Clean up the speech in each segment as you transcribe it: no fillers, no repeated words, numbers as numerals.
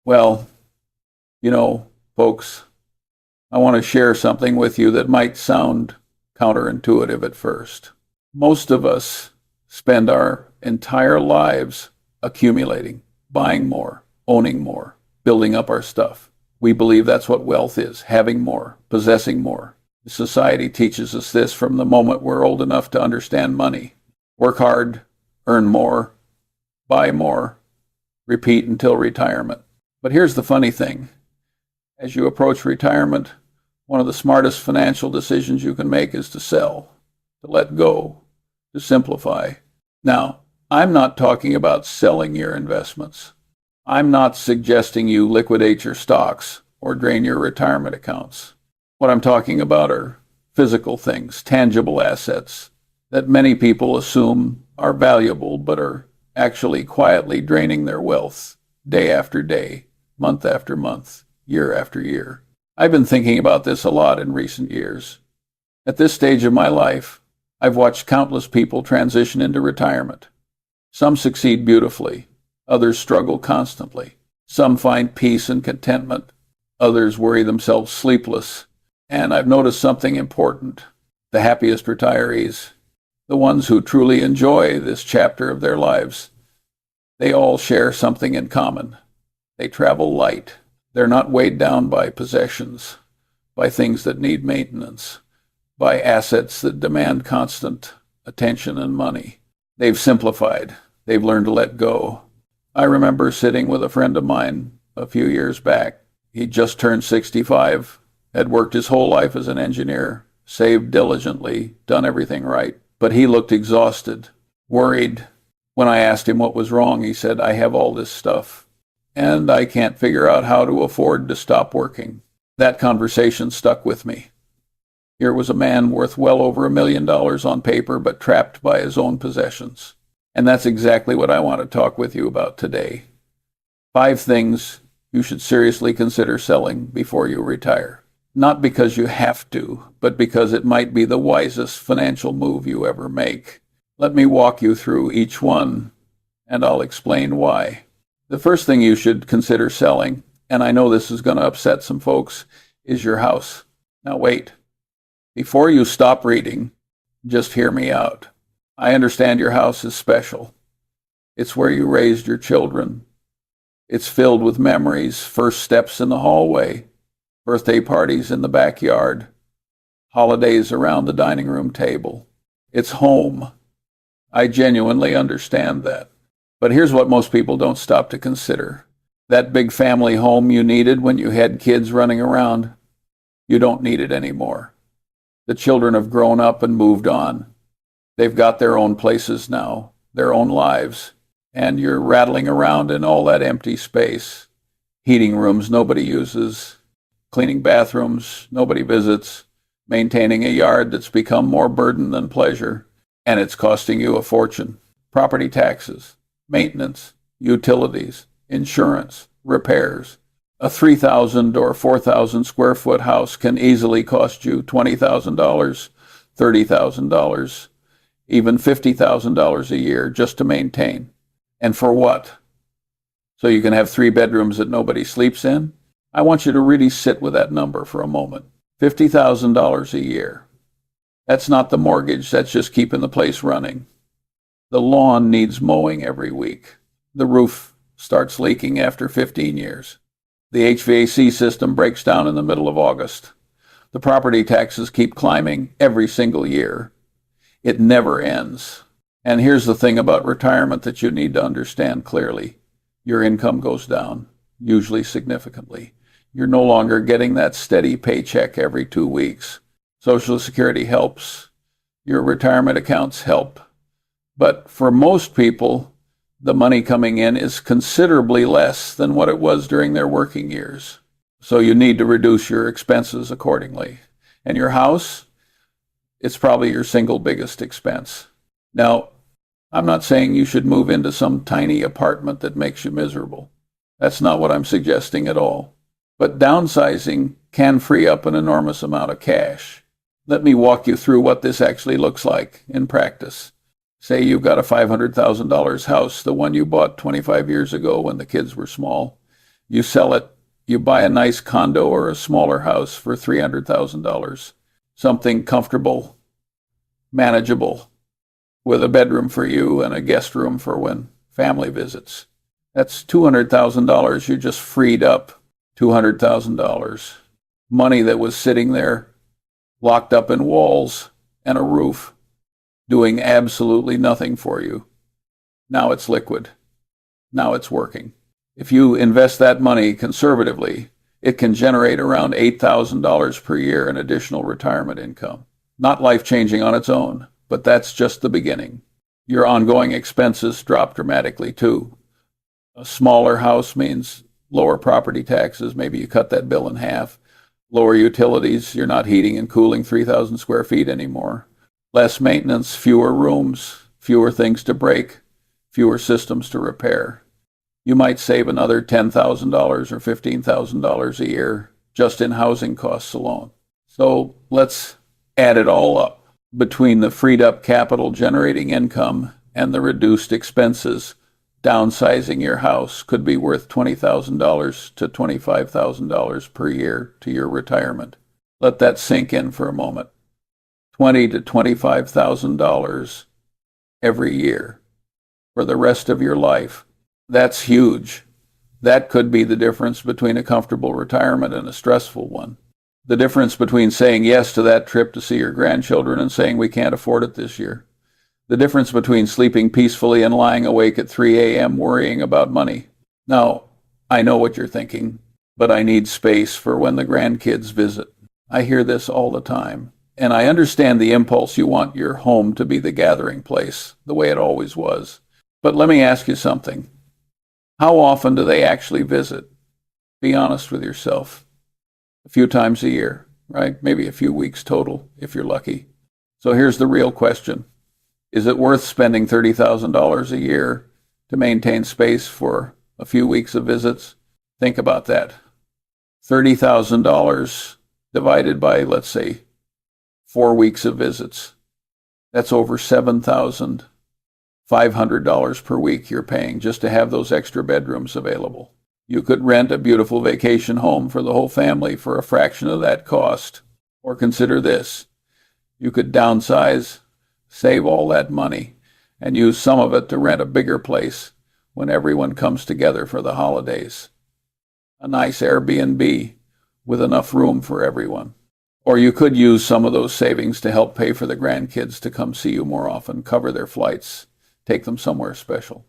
Well, you know, folks, I want to share something with you that might sound counterintuitive at first. Most of us spend our entire lives accumulating, buying more, owning more, building up our stuff. We believe that's what wealth is, having more, possessing more. Society teaches us this from the moment we're old enough to understand money. Work hard, earn more, buy more, repeat until retirement. But here's the funny thing. As you approach retirement, one of the smartest financial decisions you can make is to sell, to let go, to simplify. Now, I'm not talking about selling your investments. I'm not suggesting you liquidate your stocks or drain your retirement accounts. What I'm talking about are physical things, tangible assets that many people assume are valuable but are actually quietly draining their wealth day after day, month after month, year after year. I've been thinking about this a lot in recent years. At this stage of my life, I've watched countless people transition into retirement. Some succeed beautifully, others struggle constantly. Some find peace and contentment, others worry themselves sleepless. And I've noticed something important. The happiest retirees, the ones who truly enjoy this chapter of their lives, they all share something in common. They travel light. They're not weighed down by possessions, by things that need maintenance, by assets that demand constant attention and money. They've simplified. They've learned to let go. I remember sitting with a friend of mine a few years back. He'd just turned 65, had worked his whole life as an engineer, saved diligently, done everything right. But he looked exhausted, worried. When I asked him what was wrong, he said, "I have all this stuff, and I can't figure out how to afford to stop working." That conversation stuck with me. Here was a man worth well over $1 million on paper, but trapped by his own possessions. And that's exactly what I want to talk with you about today. 5 things you should seriously consider selling before you retire. Not because you have to, but because it might be the wisest financial move you ever make. Let me walk you through each one, and I'll explain why. The first thing you should consider selling, and I know this is going to upset some folks, is your house. Now wait. Before you stop reading, just hear me out. I understand your house is special. It's where you raised your children. It's filled with memories, first steps in the hallway, birthday parties in the backyard, holidays around the dining room table. It's home. I genuinely understand that. But here's what most people don't stop to consider. That big family home you needed when you had kids running around, you don't need it anymore. The children have grown up and moved on. They've got their own places now, their own lives, and you're rattling around in all that empty space. Heating rooms nobody uses, cleaning bathrooms nobody visits, maintaining a yard that's become more burden than pleasure, and it's costing you a fortune. Property taxes, maintenance, utilities, insurance, repairs. A 3,000 or 4,000 square foot house can easily cost you $20,000, $30,000, even $50,000 a year just to maintain. And for what? So you can have 3 bedrooms that nobody sleeps in? I want you to really sit with that number for a moment. $50,000 a year. That's not the mortgage, that's just keeping the place running. The lawn needs mowing every week. The roof starts leaking after 15 years. The HVAC system breaks down in the middle of August. The property taxes keep climbing every single year. It never ends. And here's the thing about retirement that you need to understand clearly. Your income goes down, usually significantly. You're no longer getting that steady paycheck every 2 weeks. Social Security helps. Your retirement accounts help. But for most people, the money coming in is considerably less than what it was during their working years. So you need to reduce your expenses accordingly. And your house, it's probably your single biggest expense. Now, I'm not saying you should move into some tiny apartment that makes you miserable. That's not what I'm suggesting at all. But downsizing can free up an enormous amount of cash. Let me walk you through what this actually looks like in practice. Say you've got a $500,000 house, the one you bought 25 years ago when the kids were small, You sell it, you buy a nice condo or a smaller house for $300,000, something comfortable, manageable, with a bedroom for you and a guest room for when family visits. That's $200,000 you just freed up. $200,000. Money that was sitting there locked up in walls and a roof, doing absolutely nothing for you. Now it's liquid. Now it's working. If you invest that money conservatively, it can generate around $8,000 per year in additional retirement income. Not life-changing on its own, but that's just the beginning. Your ongoing expenses drop dramatically too. A smaller house means lower property taxes. Maybe you cut that bill in half. Lower utilities. You're not heating and cooling 3,000 square feet anymore. Less maintenance, fewer rooms, fewer things to break, fewer systems to repair. You might save another $10,000 or $15,000 a year just in housing costs alone. So let's add it all up. Between the freed up capital generating income and the reduced expenses, downsizing your house could be worth $20,000 to $25,000 per year to your retirement. Let that sink in for a moment. $20,000 to $25,000 every year for the rest of your life. That's huge. That could be the difference between a comfortable retirement and a stressful one. The difference between saying yes to that trip to see your grandchildren and saying we can't afford it this year. The difference between sleeping peacefully and lying awake at 3 a.m. worrying about money. Now, I know what you're thinking, but I need space for when the grandkids visit. I hear this all the time. And I understand the impulse you want your home to be the gathering place, the way it always was. But let me ask you something. How often do they actually visit? Be honest with yourself. A few times a year, right? Maybe a few weeks total, if you're lucky. So here's the real question. Is it worth spending $30,000 a year to maintain space for a few weeks of visits? Think about that. $30,000 divided by, let's say, 4 weeks of visits. That's over $7,500 per week you're paying just to have those extra bedrooms available. You could rent a beautiful vacation home for the whole family for a fraction of that cost. Or consider this. You could downsize, save all that money, and use some of it to rent a bigger place when everyone comes together for the holidays. A nice Airbnb with enough room for everyone. Or you could use some of those savings to help pay for the grandkids to come see you more often, cover their flights, take them somewhere special.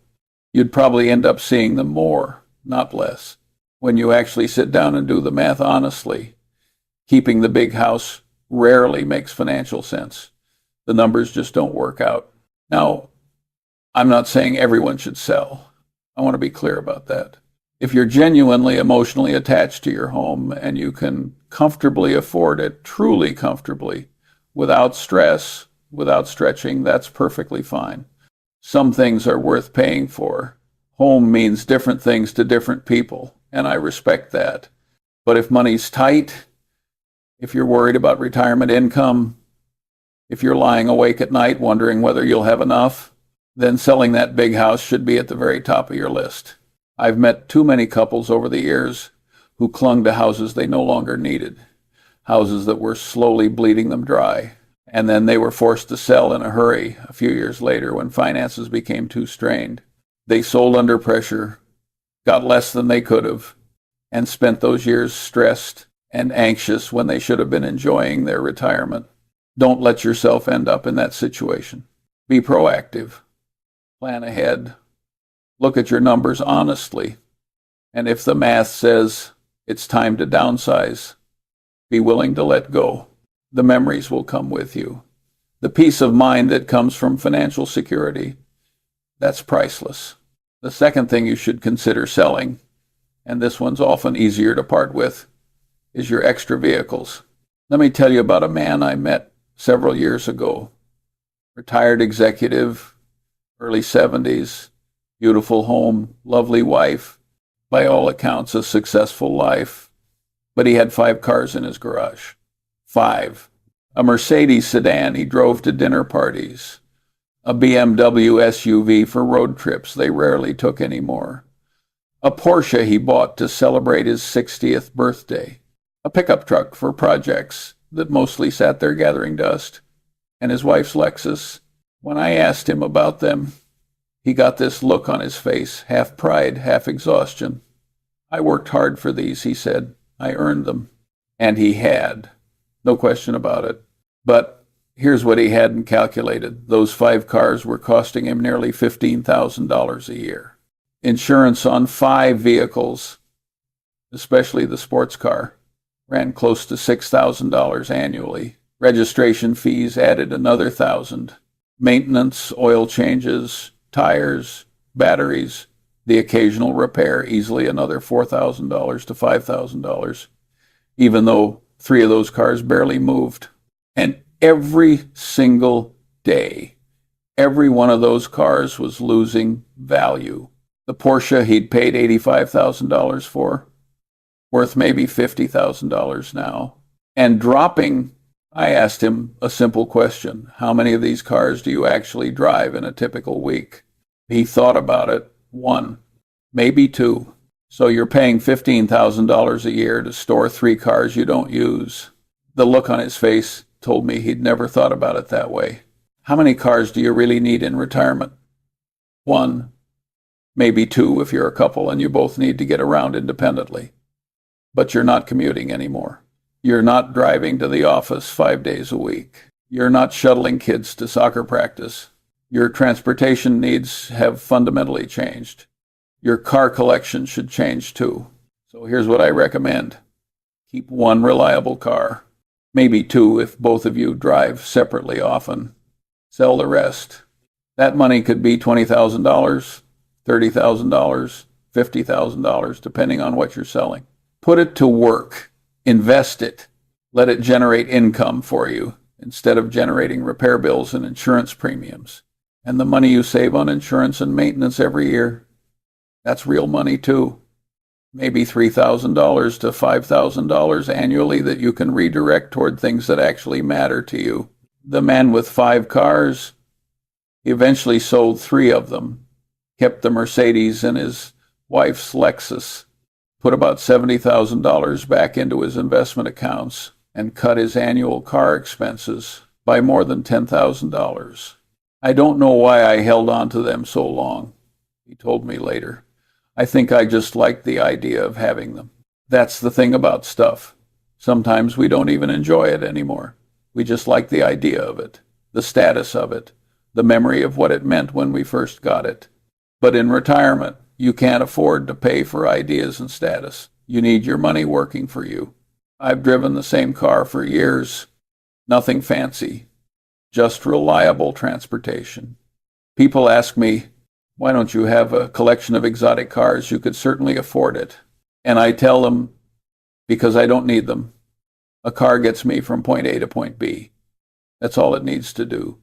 You'd probably end up seeing them more, not less. When you actually sit down and do the math honestly, keeping the big house rarely makes financial sense. The numbers just don't work out. Now, I'm not saying everyone should sell. I want to be clear about that. If you're genuinely emotionally attached to your home and you can comfortably afford it, truly comfortably, without stress, without stretching, that's perfectly fine. Some things are worth paying for. Home means different things to different people, and I respect that. But if money's tight, if you're worried about retirement income, if you're lying awake at night wondering whether you'll have enough, then selling that big house should be at the very top of your list. I've met too many couples over the years who clung to houses they no longer needed, houses that were slowly bleeding them dry, and then they were forced to sell in a hurry a few years later when finances became too strained. They sold under pressure, got less than they could have, and spent those years stressed and anxious when they should have been enjoying their retirement. Don't let yourself end up in that situation. Be proactive. Plan ahead. Look at your numbers honestly. And if the math says it's time to downsize, be willing to let go. The memories will come with you. The peace of mind that comes from financial security, that's priceless. The second thing you should consider selling, and this one's often easier to part with, is your extra vehicles. Let me tell you about a man I met several years ago. Retired executive, early 70s, beautiful home, lovely wife, by all accounts a successful life, but he had 5 cars in his garage. 5. A Mercedes sedan he drove to dinner parties. A BMW SUV for road trips they rarely took anymore. a Porsche he bought to celebrate his 60th birthday, a pickup truck for projects that mostly sat there gathering dust, and his wife's Lexus. When I asked him about them, he got this look on his face, half pride, half exhaustion. I worked hard for these, he said. I earned them. And he had. No question about it. But here's what he hadn't calculated. Those 5 cars were costing him nearly $15,000 a year. Insurance on 5 vehicles, especially the sports car, ran close to $6,000 annually. Registration fees added another 1,000. Maintenance, oil changes, tires, batteries, the occasional repair, easily another $4,000 to $5,000, even though 3 of those cars barely moved. And every single day, every one of those cars was losing value. The Porsche he'd paid $85,000 for, worth maybe $50,000 now, and dropping. I asked him a simple question. How many of these cars do you actually drive in a typical week? He thought about it. 1, maybe 2. So you're paying $15,000 a year to store 3 cars you don't use. The look on his face told me he'd never thought about it that way. How many cars do you really need in retirement? 1, maybe 2 if you're a couple and you both need to get around independently. But you're not commuting anymore. You're not driving to the office 5 days a week. You're not shuttling kids to soccer practice. Your transportation needs have fundamentally changed. Your car collection should change too. So here's what I recommend. Keep 1 reliable car, maybe 2 if both of you drive separately often. Sell the rest. That money could be $20,000, $30,000, $50,000, depending on what you're selling. Put it to work. Invest it. Let it generate income for you instead of generating repair bills and insurance premiums. And the money you save on insurance and maintenance every year, that's real money too. Maybe $3,000 to $5,000 annually that you can redirect toward things that actually matter to you. The man with 5 cars, he eventually sold 3 of them, kept the Mercedes and his wife's Lexus, put about $70,000 back into his investment accounts, and cut his annual car expenses by more than $10,000. I don't know why I held on to them so long, he told me later. I think I just liked the idea of having them. That's the thing about stuff. Sometimes we don't even enjoy it anymore. We just like the idea of it, the status of it, the memory of what it meant when we first got it. But in retirement, you can't afford to pay for ideas and status. You need your money working for you. I've driven the same car for years. Nothing fancy, just reliable transportation. People ask me, why don't you have a collection of exotic cars? You could certainly afford it. And I tell them, because I don't need them. A car gets me from point A to point B. That's all it needs to do.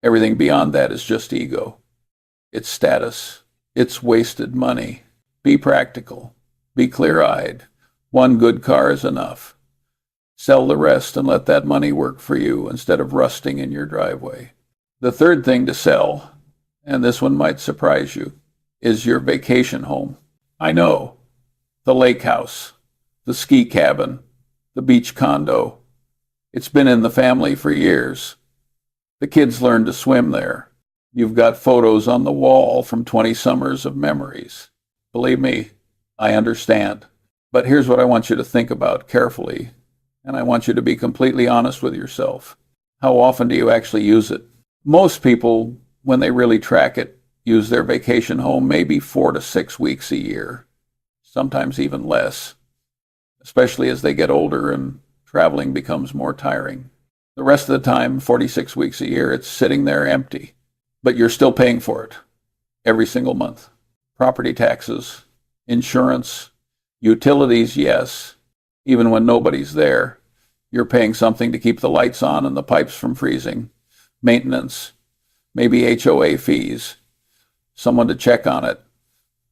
Everything beyond that is just ego. It's status. It's wasted money. Be practical. Be clear-eyed. 1 good car is enough. Sell the rest and let that money work for you instead of rusting in your driveway. The third thing to sell, and this one might surprise you, is your vacation home. I know. The lake house, the ski cabin, the beach condo. It's been in the family for years. The kids learned to swim there. You've got photos on the wall from 20 summers of memories. Believe me, I understand. But here's what I want you to think about carefully, and I want you to be completely honest with yourself. How often do you actually use it? Most people, when they really track it, use their vacation home maybe 4 to 6 weeks a year, sometimes even less, especially as they get older and traveling becomes more tiring. The rest of the time, 46 weeks a year, it's sitting there empty. But you're still paying for it every single month. Property taxes, insurance, utilities, yes. Even when nobody's there, you're paying something to keep the lights on and the pipes from freezing. Maintenance, maybe HOA fees, someone to check on it,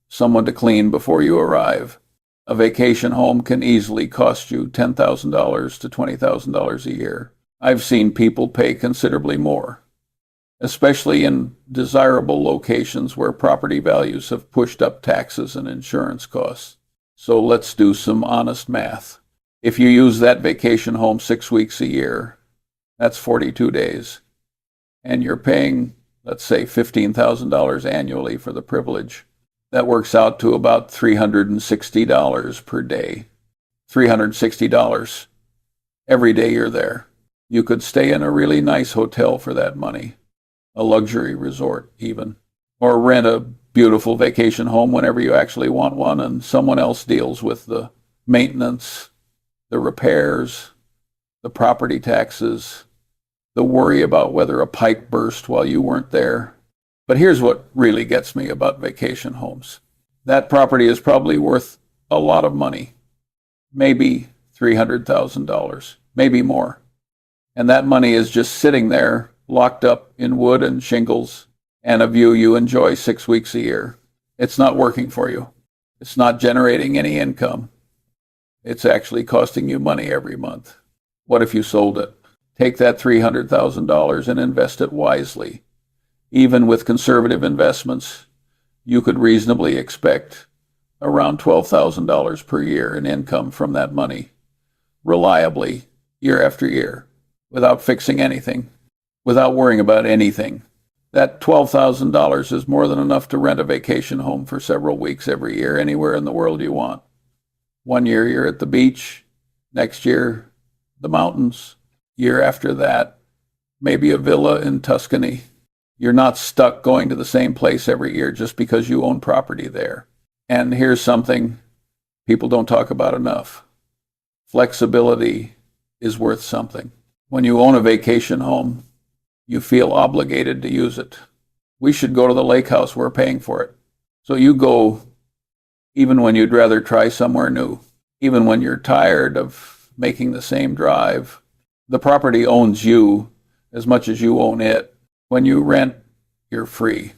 someone to clean before you arrive. A vacation home can easily cost you $10,000 to $20,000 a year. I've seen people pay considerably more. especially in desirable locations where property values have pushed up taxes and insurance costs. So let's do some honest math. If you use that vacation home 6 weeks a year, that's 42 days. And you're paying, let's say, $15,000 annually for the privilege. That works out to about $360 per day. $360 every day you're there. You could stay in a really nice hotel for that money, a luxury resort even, or rent a beautiful vacation home whenever you actually want one, and someone else deals with the maintenance, the repairs, the property taxes, the worry about whether a pipe burst while you weren't there. But here's what really gets me about vacation homes. That property is probably worth a lot of money, maybe $300,000, maybe more. And that money is just sitting there, locked up in wood and shingles, and a view you enjoy 6 weeks a year. It's not working for you. It's not generating any income. It's actually costing you money every month. What if you sold it? Take that $300,000 and invest it wisely. Even with conservative investments, you could reasonably expect around $12,000 per year in income from that money, reliably, year after year, without fixing anything, without worrying about anything. That $12,000 is more than enough to rent a vacation home for several weeks every year, anywhere in the world you want. 1 year you're at the beach, next year the mountains, year after that maybe a villa in Tuscany. You're not stuck going to the same place every year just because you own property there. And here's something people don't talk about enough. Flexibility is worth something. When you own a vacation home, you feel obligated to use it. We should go to the lake house. We're paying for it. So you go even when you'd rather try somewhere new, even when you're tired of making the same drive. The property owns you as much as you own it. When you rent, you're free,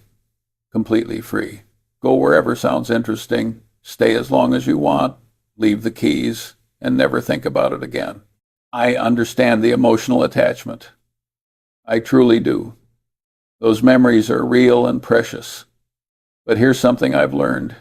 completely free. Go wherever sounds interesting, stay as long as you want, leave the keys, and never think about it again. I understand the emotional attachment. I truly do. Those memories are real and precious. But here's something I've learned.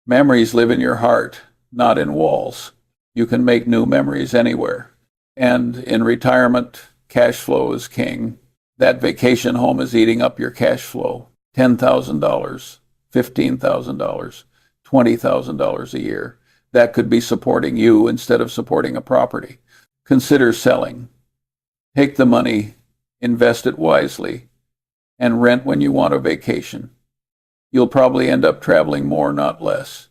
Memories live in your heart, not in walls. You can make new memories anywhere. And in retirement, cash flow is king. That vacation home is eating up your cash flow. $10,000, $15,000, $20,000 a year. That could be supporting you instead of supporting a property. Consider selling. Take the money, invest it wisely, and rent when you want a vacation. You'll probably end up traveling more, not less.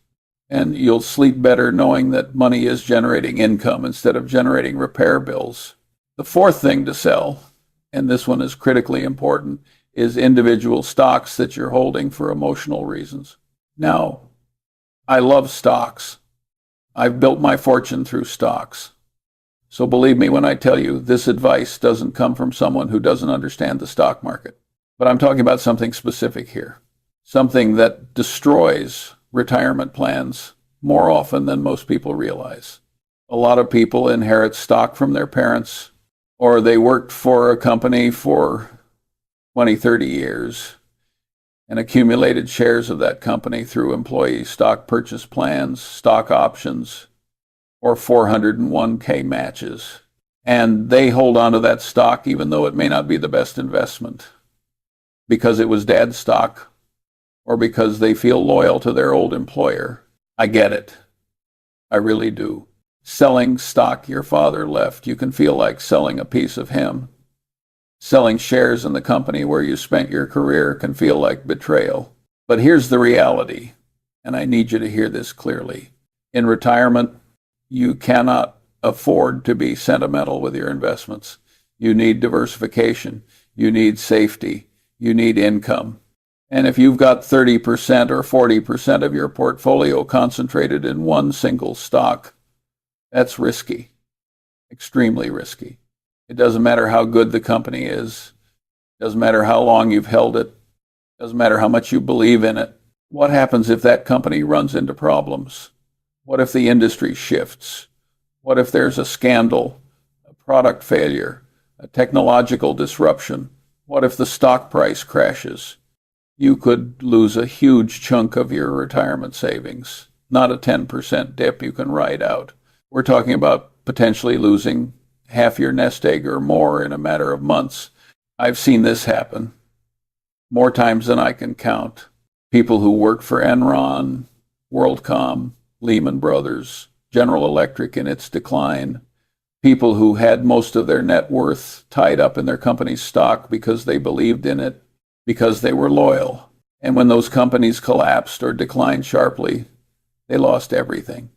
And you'll sleep better knowing that money is generating income instead of generating repair bills. The fourth thing to sell, and this one is critically important, is individual stocks that you're holding for emotional reasons. Now, I love stocks. I've built my fortune through stocks. So believe me when I tell you, this advice doesn't come from someone who doesn't understand the stock market. But I'm talking about something specific here. Something that destroys retirement plans more often than most people realize. A lot of people inherit stock from their parents, or they worked for a company for 20, 30 years and accumulated shares of that company through employee stock purchase plans, stock options, or 401k matches. And they hold on to that stock even though it may not be the best investment because it was dad's stock or because they feel loyal to their old employer. I get it. I really do. Selling stock your father left, you can feel like selling a piece of him. Selling shares in the company where you spent your career can feel like betrayal. But here's the reality, and I need you to hear this clearly. In retirement, you cannot afford to be sentimental with your investments. You need diversification. You need safety. You need income. And if you've got 30% or 40% of your portfolio concentrated in one single stock, that's risky, extremely risky. It doesn't matter how good the company is. It doesn't matter how long you've held it. It doesn't matter how much you believe in it. What happens if that company runs into problems? What if the industry shifts? What if there's a scandal, a product failure, a technological disruption, What if the stock price crashes? You could lose a huge chunk of your retirement savings, not a 10% dip you can ride out. We're talking about potentially losing half your nest egg or more in a matter of months. I've seen this happen more times than I can count. People who worked for Enron, WorldCom, Lehman Brothers, General Electric in its decline, people who had most of their net worth tied up in their company's stock because they believed in it, because they were loyal. And when those companies collapsed or declined sharply, they lost everything.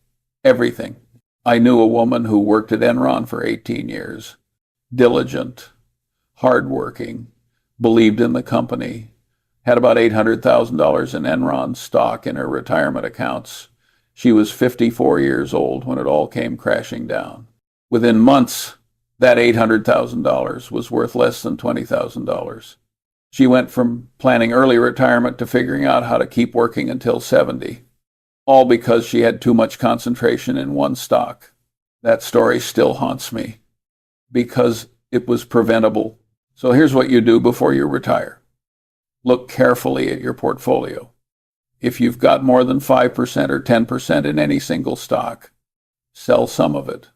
Everything. I knew a woman who worked at Enron for 18 years. Diligent, hardworking, believed in the company, had about $800,000 in Enron stock in her retirement accounts. She was 54 years old when it all came crashing down. Within months, that $800,000 was worth less than $20,000. She went from planning early retirement to figuring out how to keep working until 70, all because she had too much concentration in one stock. That story still haunts me because it was preventable. So here's what you do before you retire. Look carefully at your portfolio. If you've got more than 5% or 10% in any single stock, sell some of it.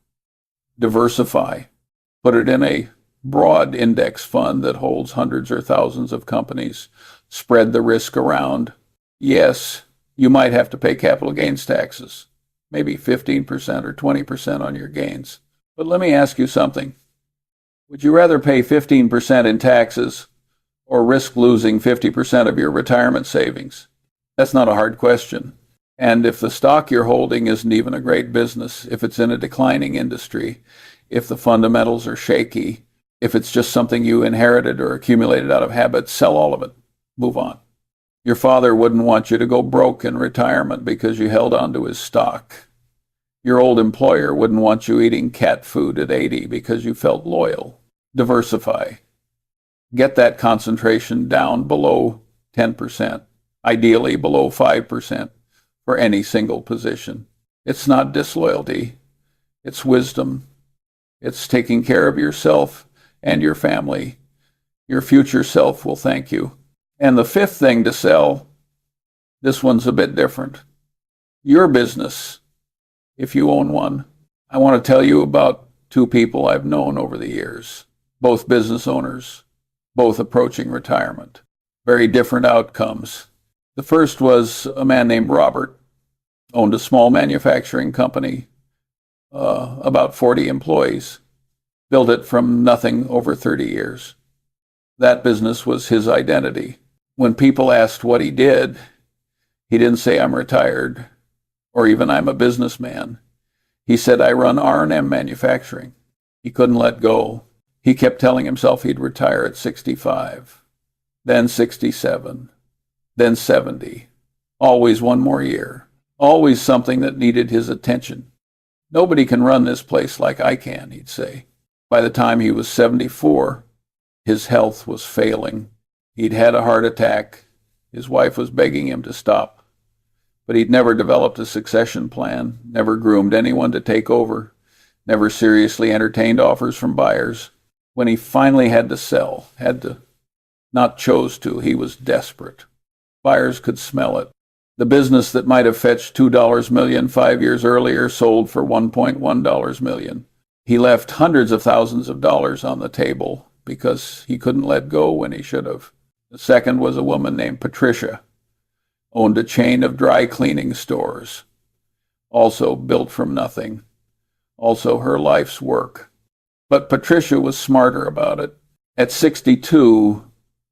Diversify. Put it in a broad index fund that holds hundreds or thousands of companies. Spread the risk around. Yes, you might have to pay capital gains taxes, maybe 15% or 20% on your gains. But let me ask you something. Would you rather pay 15% in taxes or risk losing 50% of your retirement savings? That's not a hard question. And if the stock you're holding isn't even a great business, if it's in a declining industry, if the fundamentals are shaky, if it's just something you inherited or accumulated out of habit, sell all of it. Move on. Your father wouldn't want you to go broke in retirement because you held on to his stock. Your old employer wouldn't want you eating cat food at 80 because you felt loyal. Diversify. Get that concentration down below 10%, ideally below 5% for any single position. It's not disloyalty. It's wisdom. It's taking care of yourself and your family. Your future self will thank you. And the fifth thing to sell, this one's a bit different. Your business, if you own one. I want to tell you about two people I've known over the years, both business owners, both approaching retirement. Very different outcomes. The first was a man named Robert, owned a small manufacturing company, about 40 employees, built it from nothing over 30 years. That business was his identity. When people asked what he did, he didn't say, "I'm retired," or even, "I'm a businessman." He said, "I run R&M manufacturing." He couldn't let go. He kept telling himself he'd retire at 65, then 67, then 70. Always one more year. Always something that needed his attention. "Nobody can run this place like I can," he'd say. By the time he was 74, his health was failing. He'd had a heart attack. His wife was begging him to stop. But he'd never developed a succession plan, never groomed anyone to take over, never seriously entertained offers from buyers. When he finally had to sell, not chose to, he was desperate. Buyers could smell it. The business that might have fetched $2 million 5 years earlier sold for $1.1 million. He left hundreds of thousands of dollars on the table because he couldn't let go when he should have. The second was a woman named Patricia, owned a chain of dry cleaning stores, also built from nothing, also her life's work. But Patricia was smarter about it. At 62,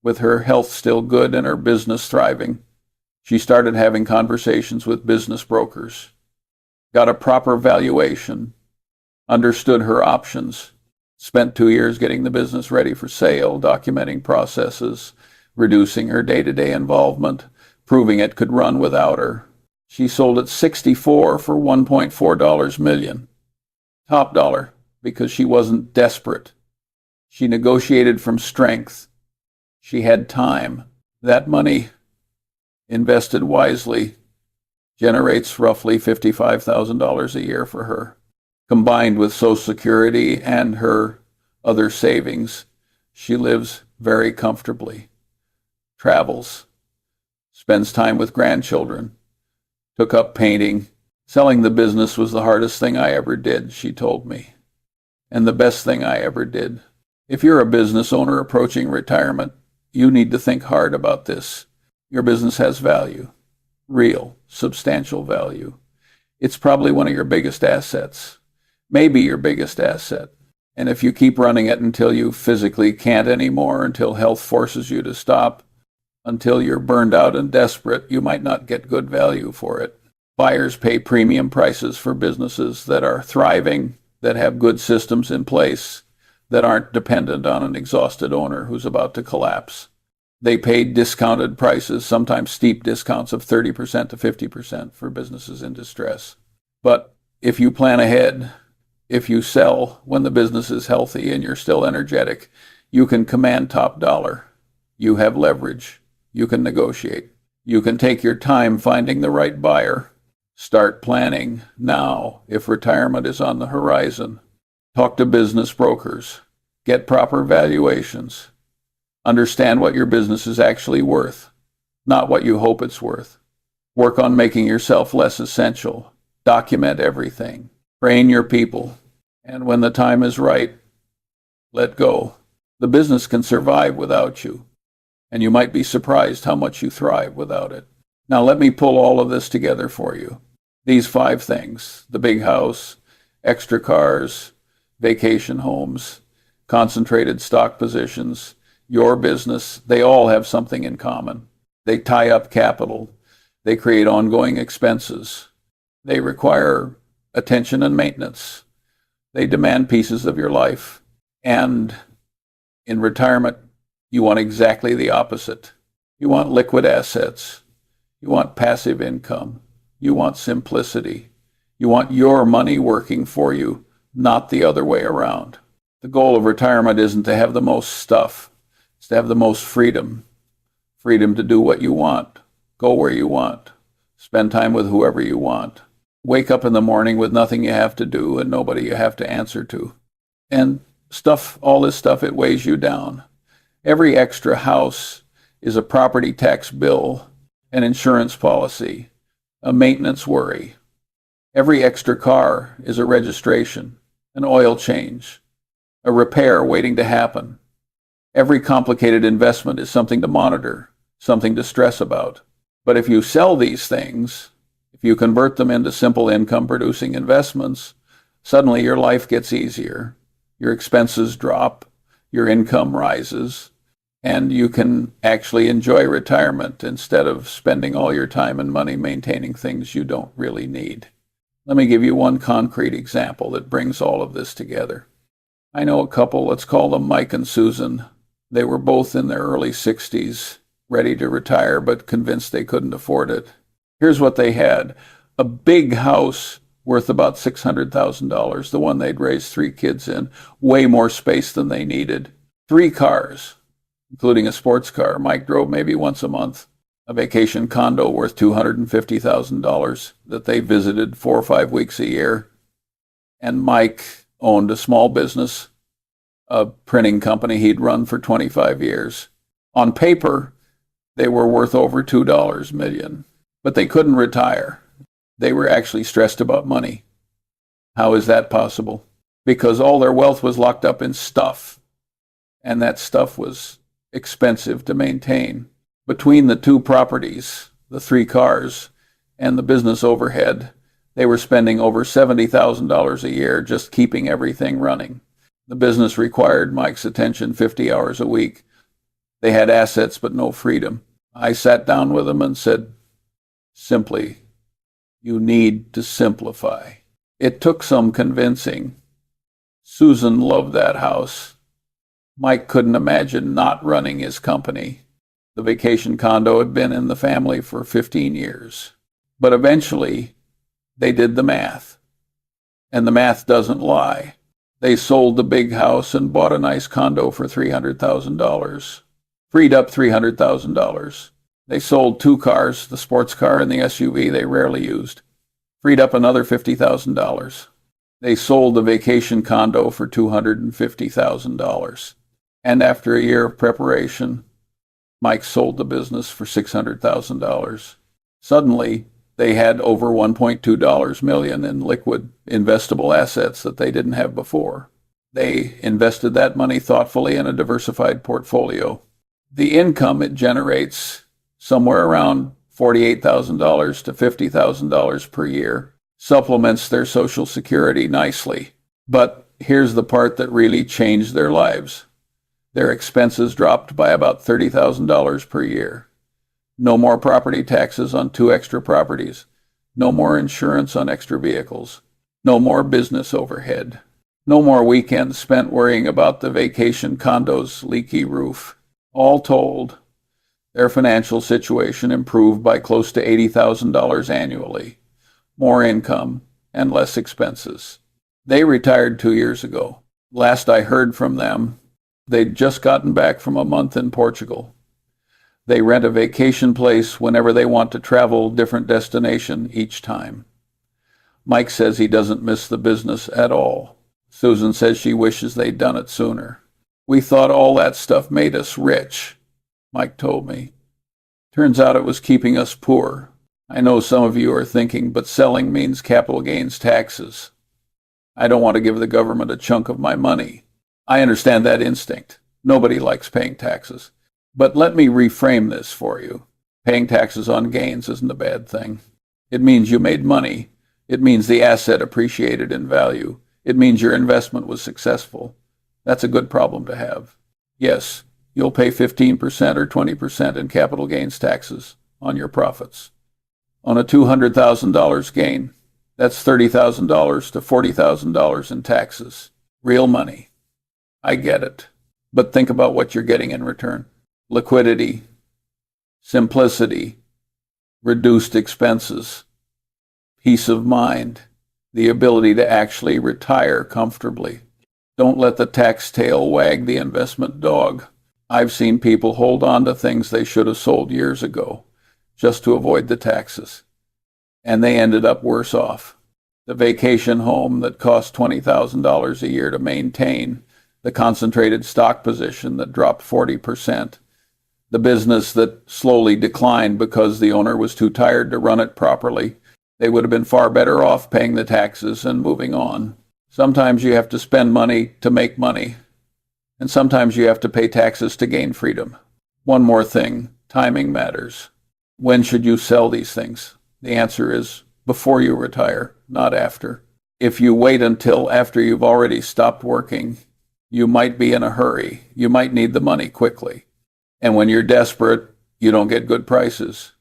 with her health still good and her business thriving, she started having conversations with business brokers, got a proper valuation, understood her options, spent 2 years getting the business ready for sale, documenting processes, reducing her day-to-day involvement, proving it could run without her. She sold at 64 for $1.4 million. Top dollar, because she wasn't desperate. She negotiated from strength. She had time. That money, invested wisely, generates roughly $55,000 a year for her. Combined with Social Security and her other savings, she lives very comfortably, travels, spends time with grandchildren, took up painting. Selling the business was the hardest thing I ever did, she told me, and the best thing I ever did. If you're a business owner approaching retirement, you need to think hard about this. Your business has value, real, substantial value. It's probably one of your biggest assets, maybe your biggest asset. And if you keep running it until you physically can't anymore, until health forces you to stop, until you're burned out and desperate, you might not get good value for it. Buyers pay premium prices for businesses that are thriving, that have good systems in place, that aren't dependent on an exhausted owner who's about to collapse. They pay discounted prices, sometimes steep discounts of 30% to 50% for businesses in distress. But if you plan ahead, if you sell when the business is healthy and you're still energetic, you can command top dollar. You have leverage. You can negotiate. You can take your time finding the right buyer. Start planning now if retirement is on the horizon. Talk to business brokers. Get proper valuations. Understand what your business is actually worth, not what you hope it's worth. Work on making yourself less essential. Document everything. Train your people. And when the time is right, let go. The business can survive without you, and you might be surprised how much you thrive without it. Now let me pull all of this together for you. These 5 things: the big house, extra cars, vacation homes, concentrated stock positions, your business, they all have something in common. They tie up capital. They create ongoing expenses. They require attention and maintenance. They demand pieces of your life. And in retirement, you want exactly the opposite. You want liquid assets. You want passive income. You want simplicity. You want your money working for you, not the other way around. The goal of retirement isn't to have the most stuff. It's to have the most freedom. Freedom to do what you want. Go where you want. Spend time with whoever you want. Wake up in the morning with nothing you have to do and nobody you have to answer to. And all this stuff, it weighs you down. Every extra house is a property tax bill, an insurance policy, a maintenance worry. Every extra car is a registration, an oil change, a repair waiting to happen. Every complicated investment is something to monitor, something to stress about. But if you sell these things, if you convert them into simple income-producing investments, suddenly your life gets easier, your expenses drop, your income rises, and you can actually enjoy retirement instead of spending all your time and money maintaining things you don't really need. Let me give you one concrete example that brings all of this together. I know a couple, let's call them Mike and Susan. They were both in their early 60s, ready to retire, but convinced they couldn't afford it. Here's what they had: a big house worth about $600,000, the one they'd raised 3 kids in, way more space than they needed. 3 cars, including a sports car Mike drove maybe once a month. A vacation condo worth $250,000 that they visited 4 or 5 weeks a year. And Mike owned a small business, a printing company he'd run for 25 years. On paper, they were worth over $2 million, but they couldn't retire. They were actually stressed about money. How is that possible? Because all their wealth was locked up in stuff, and that stuff was expensive to maintain. Between the 2 properties, the 3 cars, and the business overhead, they were spending over $70,000 a year just keeping everything running. The business required Mike's attention 50 hours a week. They had assets but no freedom. I sat down with them and said, simply, you need to simplify. It took some convincing. Susan loved that house. Mike couldn't imagine not running his company. The vacation condo had been in the family for 15 years. But eventually, they did the math. And the math doesn't lie. They sold the big house and bought a nice condo for $300,000. Freed up $300,000. They sold 2 cars, the sports car and the SUV they rarely used. Freed up another $50,000. They sold the vacation condo for $250,000. And after a year of preparation, Mike sold the business for $600,000. Suddenly, they had over $1.2 million in liquid investable assets that they didn't have before. They invested that money thoughtfully in a diversified portfolio. The income it generates, somewhere around $48,000 to $50,000 per year, supplements their Social Security nicely. But here's the part that really changed their lives. Their expenses dropped by about $30,000 per year. No more property taxes on 2 extra properties. No more insurance on extra vehicles. No more business overhead. No more weekends spent worrying about the vacation condo's leaky roof. All told, their financial situation improved by close to $80,000 annually. More income and less expenses. They retired 2 years ago. Last I heard from them, they'd just gotten back from a month in Portugal. They rent a vacation place whenever they want to travel a different destination each time. Mike says he doesn't miss the business at all. Susan says she wishes they'd done it sooner. We thought all that stuff made us rich, Mike told me. Turns out it was keeping us poor. I know some of you are thinking, but selling means capital gains taxes. I don't want to give the government a chunk of my money. I understand that instinct. Nobody likes paying taxes. But let me reframe this for you. Paying taxes on gains isn't a bad thing. It means you made money. It means the asset appreciated in value. It means your investment was successful. That's a good problem to have. Yes, you'll pay 15% or 20% in capital gains taxes on your profits. On a $200,000 gain, that's $30,000 to $40,000 in taxes. Real money. I get it. But think about what you're getting in return. Liquidity, simplicity, reduced expenses, peace of mind, the ability to actually retire comfortably. Don't let the tax tail wag the investment dog. I've seen people hold on to things they should have sold years ago just to avoid the taxes, and they ended up worse off. The vacation home that cost $20,000 a year to maintain, the concentrated stock position that dropped 40%, the business that slowly declined because the owner was too tired to run it properly. They would have been far better off paying the taxes and moving on. Sometimes you have to spend money to make money, and sometimes you have to pay taxes to gain freedom. One more thing, timing matters. When should you sell these things? The answer is before you retire, not after. If you wait until after you've already stopped working, you might be in a hurry. You might need the money quickly. And when you're desperate, you don't get good prices.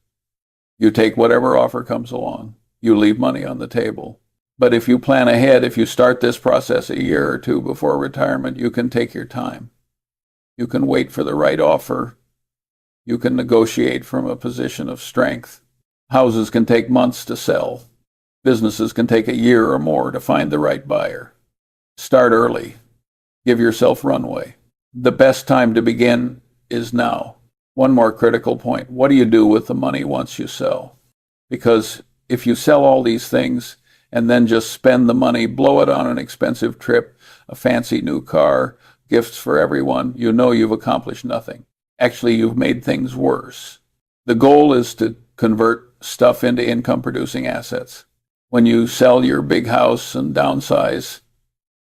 You take whatever offer comes along. You leave money on the table. But if you plan ahead, if you start this process a year or two before retirement, you can take your time. You can wait for the right offer. You can negotiate from a position of strength. Houses can take months to sell. Businesses can take a year or more to find the right buyer. Start early. Give yourself runway. The best time to begin is now. One more critical point. What do you do with the money once you sell? Because if you sell all these things and then just spend the money, blow it on an expensive trip, a fancy new car, gifts for everyone, you know you've accomplished nothing. Actually, you've made things worse. The goal is to convert stuff into income-producing assets. When you sell your big house and downsize,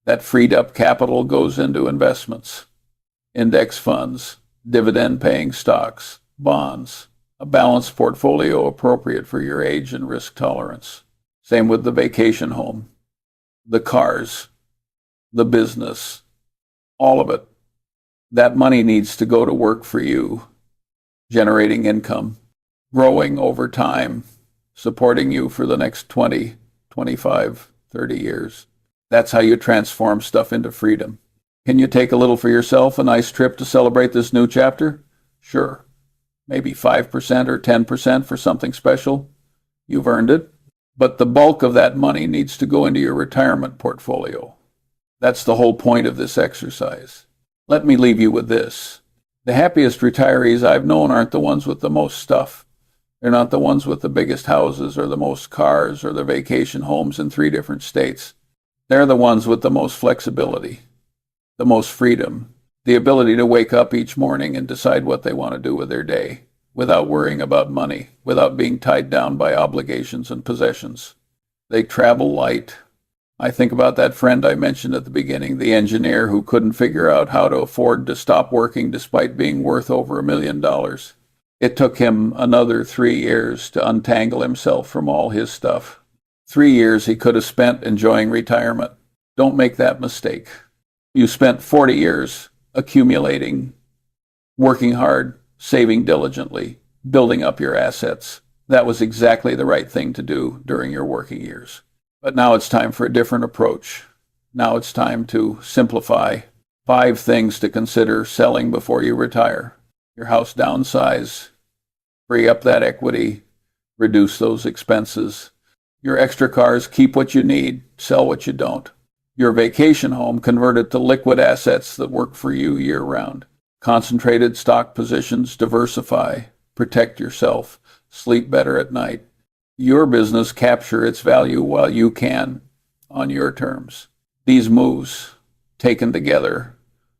that freed up capital goes into investments, index funds, dividend-paying stocks, bonds, a balanced portfolio appropriate for your age and risk tolerance. Same with the vacation home, the cars, the business, all of it. That money needs to go to work for you, generating income, growing over time, supporting you for the next 20, 25, 30 years. That's how you transform stuff into freedom. Can you take a little for yourself, a nice trip to celebrate this new chapter? Sure. Maybe 5% or 10% for something special. You've earned it. But the bulk of that money needs to go into your retirement portfolio. That's the whole point of this exercise. Let me leave you with this. The happiest retirees I've known aren't the ones with the most stuff. They're not the ones with the biggest houses or the most cars or the vacation homes in 3 different states. They're the ones with the most flexibility, the most freedom, The ability to wake up each morning and decide what they want to do with their day without worrying about money, without being tied down by obligations and possessions. They travel light. I think about that friend I mentioned at the beginning, the engineer who couldn't figure out how to afford to stop working despite being worth over $1 million. It took him another 3 years to untangle himself from all his stuff. 3 years he could have spent enjoying retirement. Don't make that mistake. You spent 40 years accumulating, working hard, saving diligently, building up your assets. That was exactly the right thing to do during your working years. But now it's time for a different approach. Now it's time to simplify. 5 things to consider selling before you retire. Your house downsize, free up that equity, reduce those expenses. Your extra cars, keep what you need, sell what you don't. Your vacation home, convert it to liquid assets that work for you year-round. Concentrated stock positions, diversify, protect yourself, sleep better at night. Your business, capture its value while you can, on your terms. These moves, taken together,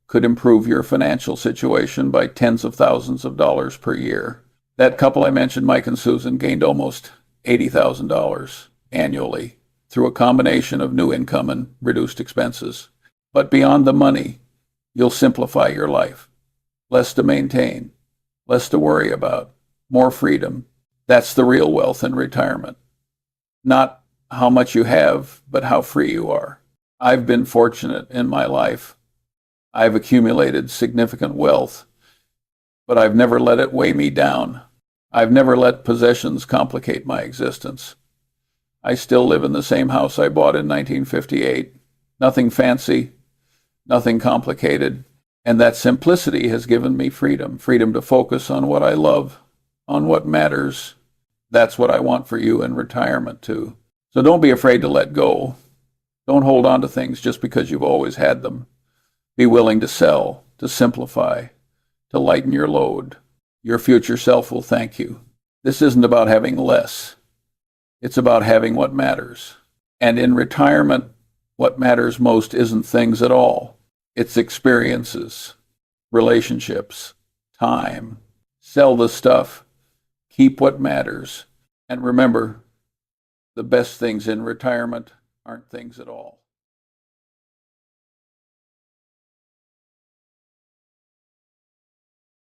could improve your financial situation by tens of thousands of dollars per year. That couple I mentioned, Mike and Susan, gained almost $80,000 annually through a combination of new income and reduced expenses. But beyond the money, you'll simplify your life. Less to maintain, less to worry about, more freedom. That's the real wealth in retirement. Not how much you have, but how free you are. I've been fortunate in my life. I've accumulated significant wealth, but I've never let it weigh me down. I've never let possessions complicate my existence. I still live in the same house I bought in 1958. Nothing fancy, nothing complicated. And that simplicity has given me freedom to focus on what I love, on what matters. That's what I want for you in retirement too. So don't be afraid to let go. Don't hold on to things just because you've always had them. Be willing to sell, to simplify, to lighten your load. Your future self will thank you. This isn't about having less. It's about having what matters. And in retirement, what matters most isn't things at all. It's experiences, relationships, time. Sell the stuff. Keep what matters. And remember, the best things in retirement aren't things at all.